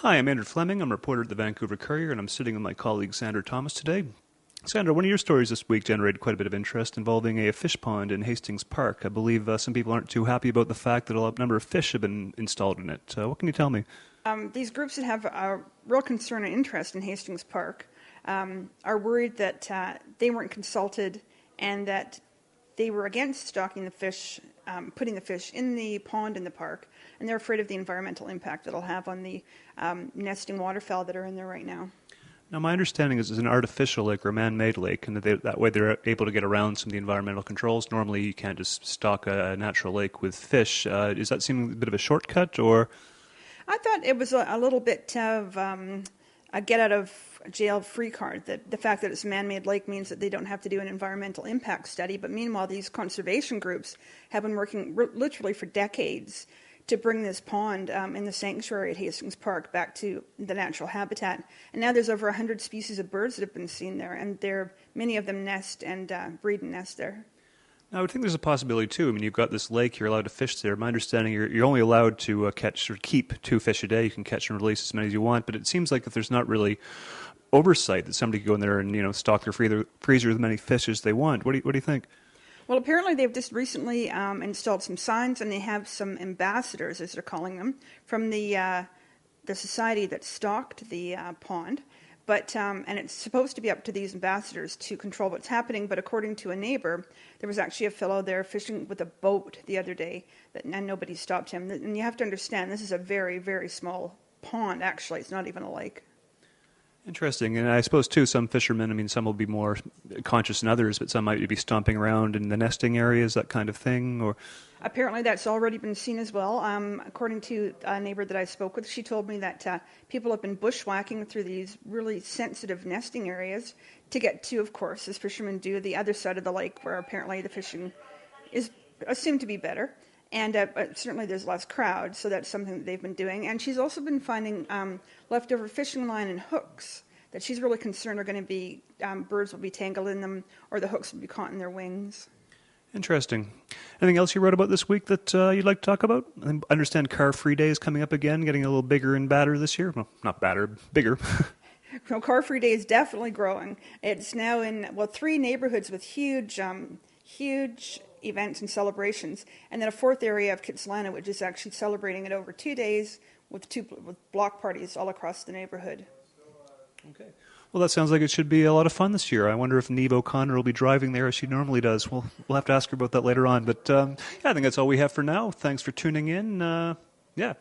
Hi, I'm Andrew Fleming. I'm a reporter at the Vancouver Courier, and I'm sitting with my colleague Sandra Thomas today. Sandra, one of your stories this week generated quite a bit of interest involving a fish pond in Hastings Park. I believe some people aren't too happy about the fact that a number of fish have been installed in it. What can you tell me? These groups that have a real concern and interest in Hastings Park are worried that they weren't consulted and that they were against stocking the fish, putting the fish in the pond in the park, and they're afraid of the environmental impact that it'll have on the nesting waterfowl that are in there right now. Now, my understanding is it's an artificial lake or a man-made lake, and that way they're able to get around some of the environmental controls. Normally, you can't just stock a natural lake with fish. Is that seeming a bit of a shortcut, or? I thought it was a little bit of a get-out-of-jail-free card. That the fact that it's a man-made lake means that they don't have to do an environmental impact study, but meanwhile, these conservation groups have been working literally for decades to bring this pond in the sanctuary at Hastings Park back to the natural habitat. And now there's over 100 species of birds that have been seen there, and many of them nest and breed and nest there. Now, I would think there's a possibility, too. I mean, you've got this lake, you're allowed to fish there. My understanding, you're only allowed to catch or keep 2 fish a day. You can catch and release as many as you want, but it seems like if there's not really oversight that somebody could go in there and, stock their freezer with as many fish as they want. What do you think? Well, apparently they've just recently installed some signs, and they have some ambassadors, as they're calling them, from the society that stocked the pond. But and it's supposed to be up to these ambassadors to control what's happening. But according to a neighbor, there was actually a fellow there fishing with a boat the other day, and nobody stopped him. And you have to understand, this is a very, very small pond. Actually, it's not even a lake. Interesting. And I suppose, too, some fishermen, some will be more conscious than others, but some might be stomping around in the nesting areas, that kind of thing, or... Apparently that's already been seen as well. According to a neighbor that I spoke with, she told me that people have been bushwhacking through these really sensitive nesting areas to get to, of course, as fishermen do, the other side of the lake where apparently the fishing is assumed to be better. And certainly there's less crowd, so that's something that they've been doing. And she's also been finding leftover fishing line and hooks that she's really concerned are going to be, birds will be tangled in them, or the hooks will be caught in their wings. Interesting. Anything else you wrote about this week that you'd like to talk about? I understand Car-Free Day is coming up again, getting a little bigger and badder this year. Well, not badder, bigger. Well, Car-Free Day is definitely growing. It's now in, 3 neighborhoods with huge events and celebrations, and then a 4th area of Kitsilano, which is actually celebrating it over 2 days with block parties all across the neighborhood. Okay. Well, that sounds like it should be a lot of fun this year. I wonder if Niamh O'Connor will be driving there as she normally does. We'll have to ask her about that later on. But I think that's all we have for now. Thanks for tuning in. Yeah.